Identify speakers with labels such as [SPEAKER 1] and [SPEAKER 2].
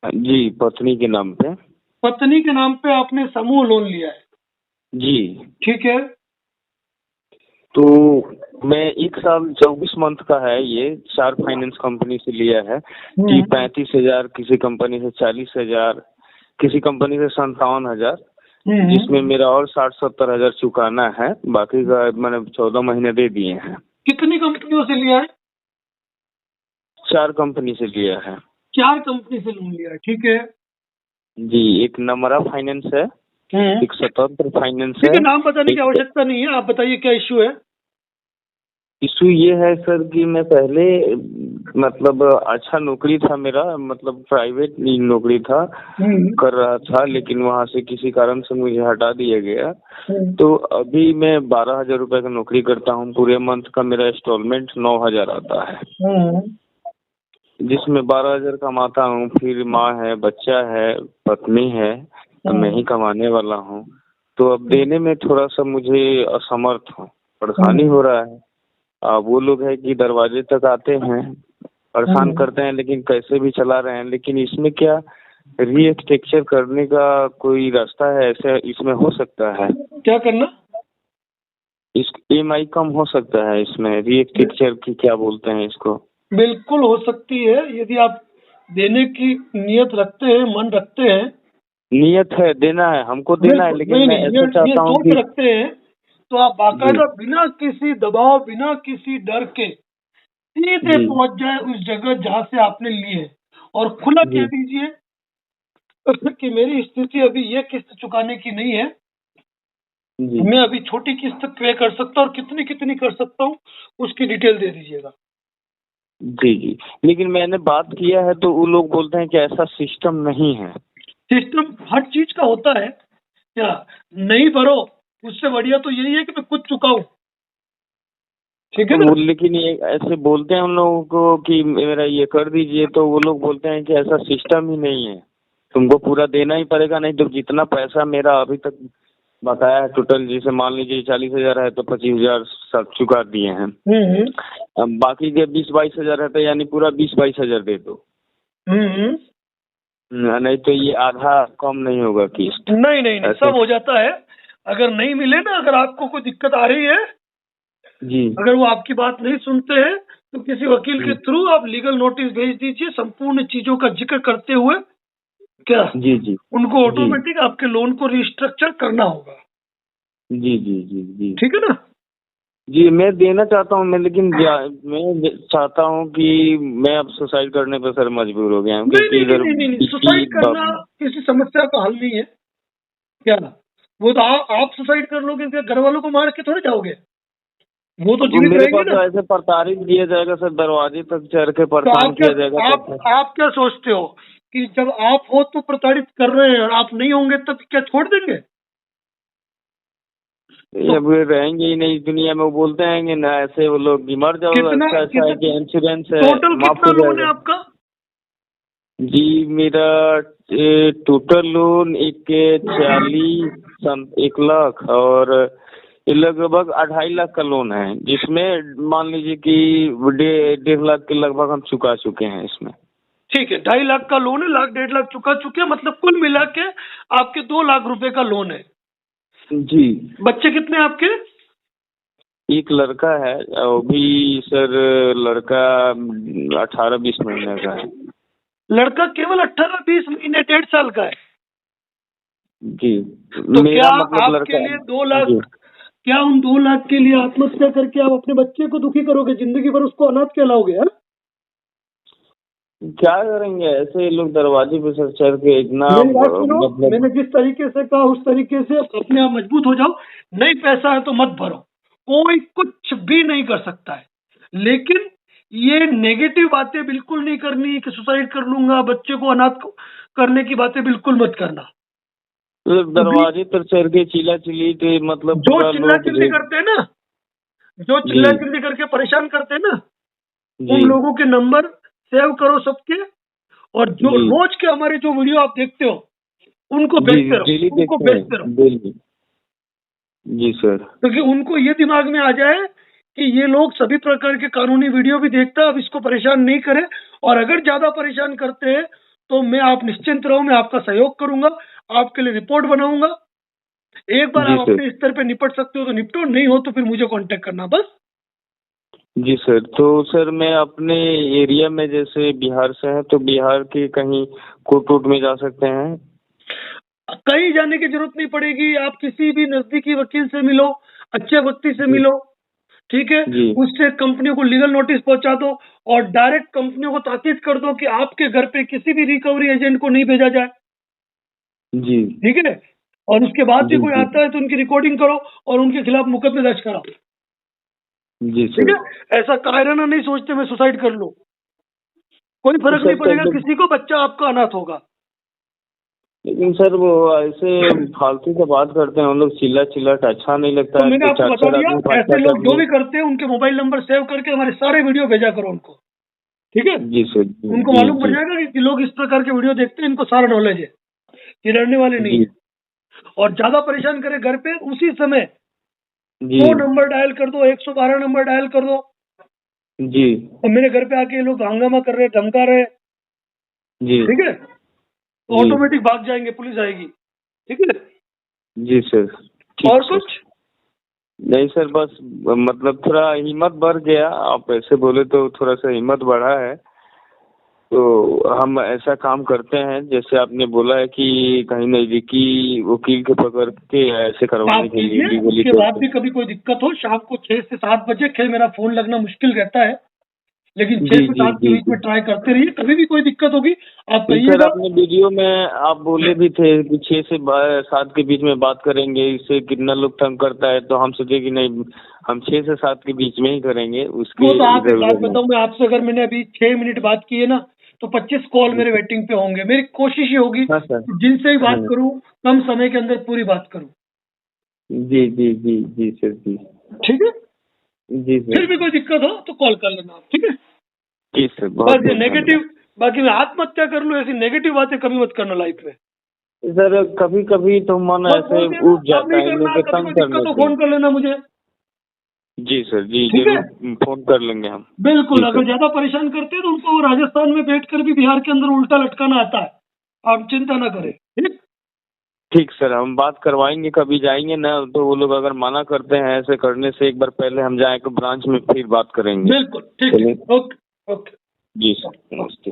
[SPEAKER 1] जी, पत्नी के नाम पे।
[SPEAKER 2] पत्नी के नाम पे आपने समूह लोन लिया है?
[SPEAKER 1] जी।
[SPEAKER 2] ठीक है।
[SPEAKER 1] तो मैं 1 साल 24 मंथ का है ये, 4 फाइनेंस कंपनी से लिया है कि 35,000, किसी कंपनी से 40,000, किसी कंपनी से 57,000, जिसमें मेरा और 60-70 हजार चुकाना है। बाकी का मैंने 14 महीने दे दिए हैं।
[SPEAKER 2] कितनी कंपनियों से लिया है?
[SPEAKER 1] 4 कंपनी से लिया है।
[SPEAKER 2] 4 कंपनी से लोन लिया है, ठीक है।
[SPEAKER 1] जी, एक नमरा फाइनेंस है, एक स्वतंत्र फाइनेंस
[SPEAKER 2] ठीक
[SPEAKER 1] है।
[SPEAKER 2] है, नाम बताने की आवश्यकता नहीं है, आप बताइए क्या इश्यू है।
[SPEAKER 1] इशू ये है सर कि मैं पहले मतलब अच्छा नौकरी था मेरा, मतलब प्राइवेट नौकरी था, कर रहा था, लेकिन वहाँ से किसी कारण से मुझे हटा दिया गया। तो अभी मैं 12,000 रुपए का नौकरी करता हूँ। पूरे मंथ का मेरा इंस्टॉलमेंट 9,000 आता है, जिसमें 12,000 कमाता हूँ। फिर माँ है, बच्चा है, पत्नी है, तो मैं ही कमाने वाला हूँ। तो अब देने में थोड़ा सा मुझे असमर्थ हूँ, परेशानी हो रहा है। वो लोग है कि दरवाजे तक आते हैं, परेशान करते हैं, लेकिन कैसे भी चला रहे हैं। लेकिन इसमें क्या रीस्ट्रक्चर करने का कोई रास्ता है? ऐसे इसमें हो सकता है
[SPEAKER 2] क्या करना?
[SPEAKER 1] इस EMI कम हो सकता है इसमें? रीस्ट्रक्चर की क्या बोलते हैं इसको?
[SPEAKER 2] बिल्कुल हो सकती है, यदि आप देने की नियत रखते हैं, मन रखते हैं।
[SPEAKER 1] नियत है, देना है, हमको देना है, लेकिन मैं ऐसा चाहता हूँ
[SPEAKER 2] सोच
[SPEAKER 1] कि
[SPEAKER 2] रखते हैं तो आप बाकायदा बिना किसी दबाव, बिना किसी डर के सीधे पहुंच जाए उस जगह जहाँ से आपने लिए है, और खुला कह दीजिए कि मेरी स्थिति अभी ये किस्त चुकाने की नहीं है, मैं अभी छोटी किस्त पे कर सकता हूँ और कितनी कितनी कर सकता हूँ, उसकी डिटेल दे दीजिएगा।
[SPEAKER 1] जी जी, लेकिन मैंने बात किया है तो वो लोग बोलते हैं कि ऐसा सिस्टम नहीं है।
[SPEAKER 2] सिस्टम हर चीज का होता है, क्या नहीं भरो उससे बढ़िया तो यही है कि मैं खुद चुकाऊं, ठीक है ना।
[SPEAKER 1] लेकिन ये ऐसे बोलते हैं उन लोगों को कि मेरा ये कर दीजिए, तो वो लोग बोलते हैं कि ऐसा सिस्टम ही नहीं है, तुमको पूरा देना ही पड़ेगा, नहीं तो जितना पैसा मेरा अभी तक बकाया है टोटल, जैसे मान लीजिए 40,000 है तो 25,000 सब चुका दिए हैं। अब बाकी के 20-22 हजार है तो यानी पूरा 20-22 हजार दे दो। नहीं तो ये आधा कम नहीं होगा किस्त?
[SPEAKER 2] नहीं, सब हो जाता है। अगर नहीं मिले ना, अगर आपको कोई दिक्कत आ रही है
[SPEAKER 1] जी,
[SPEAKER 2] अगर वो आपकी बात नहीं सुनते हैं तो किसी वकील के थ्रू आप लीगल नोटिस भेज दीजिए, संपूर्ण चीजों का जिक्र करते हुए, क्या
[SPEAKER 1] जी
[SPEAKER 2] उनको ऑटोमेटिक आपके लोन को रिस्ट्रक्चर करना होगा।
[SPEAKER 1] जी,
[SPEAKER 2] ठीक है ना।
[SPEAKER 1] जी मैं देना चाहता हूँ, मैं लेकिन मैं चाहता हूँ कि मैं अब सुसाइड करने पर सर मजबूर हो गया हूँ, क्योंकि इधर
[SPEAKER 2] नहीं, सुसाइड करना किसी समस्या का हल नहीं है। क्या वो तो आप सुसाइड कर लोगे, घर वालों को मार के थोड़े जाओगे, वो तो जीवित
[SPEAKER 1] मेरे
[SPEAKER 2] रहेंगे
[SPEAKER 1] पास
[SPEAKER 2] ना।
[SPEAKER 1] तो ऐसे प्रताड़ित किया जाएगा सर, दरवाजे तक चढ़ के
[SPEAKER 2] तो
[SPEAKER 1] परेशान किया जाएगा।
[SPEAKER 2] आप क्या सोचते हो कि जब आप हो तो प्रताड़ित कर रहे हैं और आप नहीं होंगे तब क्या छोड़ देंगे?
[SPEAKER 1] अब रहेंगे ही नहीं दुनिया में, वो बोलते हैं ना ऐसे वो लोग कि मर जाओ, अच्छा है कि इंश्योरेंस है,
[SPEAKER 2] टोटल
[SPEAKER 1] माफ
[SPEAKER 2] कितना
[SPEAKER 1] हो
[SPEAKER 2] लोन है
[SPEAKER 1] जाएगा।
[SPEAKER 2] आपका?
[SPEAKER 1] जी मेरा टोटल लोन 1 लाख और लगभग 2.5 लाख का लोन है, जिसमें मान लीजिए कि 1.5 लाख के लगभग हम चुका चुके हैं इसमें।
[SPEAKER 2] ठीक है, 2.5 लाख का लोन है, 1.5 लाख चुका चुके हैं, मतलब कुल मिला के आपके 2 लाख रुपए का लोन है।
[SPEAKER 1] जी।
[SPEAKER 2] बच्चे कितने हैं आपके?
[SPEAKER 1] एक लड़का है, वो भी सर लड़का 18-20 महीने का है।
[SPEAKER 2] लड़का केवल 18-20 महीने, 1.5 साल का है।
[SPEAKER 1] जी,
[SPEAKER 2] तो
[SPEAKER 1] मेरा
[SPEAKER 2] क्या
[SPEAKER 1] मतलब
[SPEAKER 2] आपके लिए 2 लाख,
[SPEAKER 1] जी।
[SPEAKER 2] क्या उन 2 लाख के लिए आत्महत्या करके आप अपने बच्चे को दुखी करोगे, जिंदगी भर उसको अनाथ कहलाओगे? है
[SPEAKER 1] क्या करेंगे ऐसे लोग दरवाजे पे सर चढ़ के इतना
[SPEAKER 2] मेरी बात सुनो,
[SPEAKER 1] मतलब।
[SPEAKER 2] मैंने जिस तरीके से कहा उस तरीके से अपने आप मजबूत हो जाओ। नहीं पैसा है तो मत भरो, कोई कुछ भी नहीं कर सकता है, लेकिन ये नेगेटिव बातें बिल्कुल नहीं करनी कि सुसाइड कर लूंगा, बच्चे को अनाथ करने की बातें बिल्कुल मत करना।
[SPEAKER 1] दरवाजे पर चढ़ के चिल्ला चिल्ली के मतलब
[SPEAKER 2] जो चिल्ला चिल्ली करते हैं ना, जो चिल्ला चिल्ली करके परेशान करते हैं ना, उन लोगों के नंबर सेव करो सबके, और जो रोज के हमारे जो वीडियो आप देखते हो उनको भेजते रहो, उनको भेजते रहो।
[SPEAKER 1] जी सर।
[SPEAKER 2] क्योंकि उनको ये दिमाग में आ जाए कि ये लोग सभी प्रकार के कानूनी वीडियो भी देखता है, अब इसको परेशान नहीं करें, और अगर ज्यादा परेशान करते हैं तो मैं, आप निश्चिंत रहो, मैं आपका सहयोग करूंगा, आपके लिए रिपोर्ट बनाऊंगा। एक बार
[SPEAKER 1] जी
[SPEAKER 2] आप
[SPEAKER 1] सर।
[SPEAKER 2] अपने स्तर पे निपट सकते हो तो निपटो, नहीं हो तो फिर मुझे कांटेक्ट करना बस।
[SPEAKER 1] जी सर, तो सर मैं अपने एरिया में, जैसे बिहार से हैं तो बिहार के कहीं कोर्ट वोर्ट में जा सकते हैं?
[SPEAKER 2] कहीं जाने की जरूरत नहीं पड़ेगी, आप किसी भी नजदीकी वकील से मिलो, अच्छे व्यक्ति से
[SPEAKER 1] जी
[SPEAKER 2] मिलो, ठीक है,
[SPEAKER 1] जी
[SPEAKER 2] उससे कंपनियों को लीगल नोटिस पहुंचा दो और डायरेक्ट कंपनियों को ताकीद कर दो कि आपके घर पे किसी भी रिकवरी एजेंट को नहीं भेजा जाए,
[SPEAKER 1] जी
[SPEAKER 2] ठीक है। और उसके बाद भी
[SPEAKER 1] जी
[SPEAKER 2] कोई
[SPEAKER 1] जी
[SPEAKER 2] आता है तो उनकी रिकॉर्डिंग करो और उनके खिलाफ मुकदमे दर्ज कराओ,
[SPEAKER 1] जी
[SPEAKER 2] ठीक
[SPEAKER 1] सर।
[SPEAKER 2] है। ऐसा कायराना नहीं सोचते मैं सुसाइड कर लूं, कोई
[SPEAKER 1] तो
[SPEAKER 2] फर्क नहीं
[SPEAKER 1] सर
[SPEAKER 2] पड़ेगा
[SPEAKER 1] तब,
[SPEAKER 2] किसी को, बच्चा आपका अनाथ होगा।
[SPEAKER 1] लेकिन सर वो ऐसे फालतू से बात करते हैं, हम लोग चिल्ला चिल्लाट अच्छा नहीं लगता
[SPEAKER 2] तो
[SPEAKER 1] है,
[SPEAKER 2] मैंने
[SPEAKER 1] तो
[SPEAKER 2] आपको
[SPEAKER 1] चार
[SPEAKER 2] बता
[SPEAKER 1] चार
[SPEAKER 2] दिया,
[SPEAKER 1] आदमी, पाँच
[SPEAKER 2] ऐसे
[SPEAKER 1] पाँच
[SPEAKER 2] लोग जो
[SPEAKER 1] आदमी।
[SPEAKER 2] भी करते हैं उनके मोबाइल नंबर सेव करके हमारे सारे वीडियो भेजा करो उनको, ठीक है।
[SPEAKER 1] जी सर।
[SPEAKER 2] उनको
[SPEAKER 1] जी
[SPEAKER 2] मालूम पड़
[SPEAKER 1] जी
[SPEAKER 2] जाएगा कि लोग इस प्रकार के वीडियो देखते हैं, इनको सारा नॉलेज है, ये डरने वाले नहीं
[SPEAKER 1] जी
[SPEAKER 2] है। और ज्यादा परेशान करे घर पे, उसी समय
[SPEAKER 1] जी
[SPEAKER 2] 100 नंबर डायल कर दो, 112 नंबर डायल कर दो,
[SPEAKER 1] जी
[SPEAKER 2] और मेरे घर पे आके ये लोग हंगामा कर रहे, धमका रहे,
[SPEAKER 1] जी
[SPEAKER 2] ठीक है, तो
[SPEAKER 1] जी
[SPEAKER 2] ऑटोमेटिक भाग जाएंगे, पुलिस आएगी, ठीक है।
[SPEAKER 1] जी सर। ठीक
[SPEAKER 2] और
[SPEAKER 1] सर।
[SPEAKER 2] कुछ?
[SPEAKER 1] नहीं सर, बस मतलब थोड़ा हिम्मत बढ़ गया, आप ऐसे बोले तो थोड़ा सा हिम्मत बढ़ा है। तो हम ऐसा काम करते हैं, जैसे आपने बोला है कि कहीं नजदीकी वकील के पकड़ के ऐसे करवाने
[SPEAKER 2] आप
[SPEAKER 1] के लिए
[SPEAKER 2] कीजिए,
[SPEAKER 1] लीगली
[SPEAKER 2] उसके
[SPEAKER 1] तौर
[SPEAKER 2] बाद
[SPEAKER 1] पे।
[SPEAKER 2] भी कभी कोई दिक्कत हो, शाम को 6 से 7 बजे, खैर मेरा फोन लगना मुश्किल रहता है, लेकिन 6
[SPEAKER 1] जी
[SPEAKER 2] से
[SPEAKER 1] जी
[SPEAKER 2] 7 के
[SPEAKER 1] जी
[SPEAKER 2] बीच
[SPEAKER 1] जी।
[SPEAKER 2] में ट्राई करते रहिए, कभी भी कोई दिक्कत होगी आप
[SPEAKER 1] जी सर,
[SPEAKER 2] कहिएगा।
[SPEAKER 1] अपने वीडियो में आप बोले भी थे कि 6 से 7 के बीच में बात करेंगे, इससे कितना लोग तंग करता है, तो हम सोचे कि नहीं, हम 6 से 7 के बीच में ही करेंगे, उसके
[SPEAKER 2] वो तो आप एक
[SPEAKER 1] इधर
[SPEAKER 2] बात
[SPEAKER 1] उधर नहीं।
[SPEAKER 2] बताऊं मैं आपसे, अगर मैंने अभी 6 मिनट बात की है ना, तो 25 कॉल
[SPEAKER 1] जी
[SPEAKER 2] मेरे
[SPEAKER 1] सर।
[SPEAKER 2] वेटिंग पे होंगे। मेरी कोशिश ये होगी
[SPEAKER 1] हाँ सर।
[SPEAKER 2] कि जिनसे भी बात
[SPEAKER 1] हाँ।
[SPEAKER 2] करूं, कम समय के अंदर पूरी बात करूं,
[SPEAKER 1] जी जी जी जी सर। जी
[SPEAKER 2] ठीक है।
[SPEAKER 1] जी
[SPEAKER 2] फिर
[SPEAKER 1] सर।
[SPEAKER 2] भी कोई दिक्कत हो तो कॉल कर लेना आप, ठीक है।
[SPEAKER 1] जी सर, बहुत
[SPEAKER 2] बस ये
[SPEAKER 1] बहुत धन्यवाद।
[SPEAKER 2] नेगेटिव, बाकी मैं आत्महत्या कर लूं ऐसी नेगेटिव बातें कभी मत करना लाइफ में।
[SPEAKER 1] सर कभी कभी तो मन
[SPEAKER 2] बस
[SPEAKER 1] ऐसे
[SPEAKER 2] बोल दिया ना,
[SPEAKER 1] उठ
[SPEAKER 2] अब
[SPEAKER 1] जाता
[SPEAKER 2] नहीं
[SPEAKER 1] है इन लोग
[SPEAKER 2] करना,
[SPEAKER 1] के
[SPEAKER 2] कभी कोई
[SPEAKER 1] तंग
[SPEAKER 2] दिक्कत
[SPEAKER 1] करने
[SPEAKER 2] हो
[SPEAKER 1] से।
[SPEAKER 2] फोन कर लेना मुझे,
[SPEAKER 1] जी सर, जी
[SPEAKER 2] ठीक है।
[SPEAKER 1] जरूर फोन कर लेंगे हम।
[SPEAKER 2] बिल्कुल,
[SPEAKER 1] जी
[SPEAKER 2] अगर
[SPEAKER 1] सर।
[SPEAKER 2] ज्यादा परेशान करते हैं तो उनको राजस्थान में बैठकर भी बिहार के अंदर उल्टा लटकाना आता है, आप चिंता ना करें, ठीक।
[SPEAKER 1] ठीक सर, हम बात करवाएंगे, कभी जाएंगे ना तो वो लोग अगर मना करते हैं ऐसे करने से, एक बार पहले हम जाएं तो ब्रांच में फिर बात करेंगे।
[SPEAKER 2] बिल्कुल ठीक है।
[SPEAKER 1] चलिए।
[SPEAKER 2] Okay okay.
[SPEAKER 1] जी सर, नमस्ते।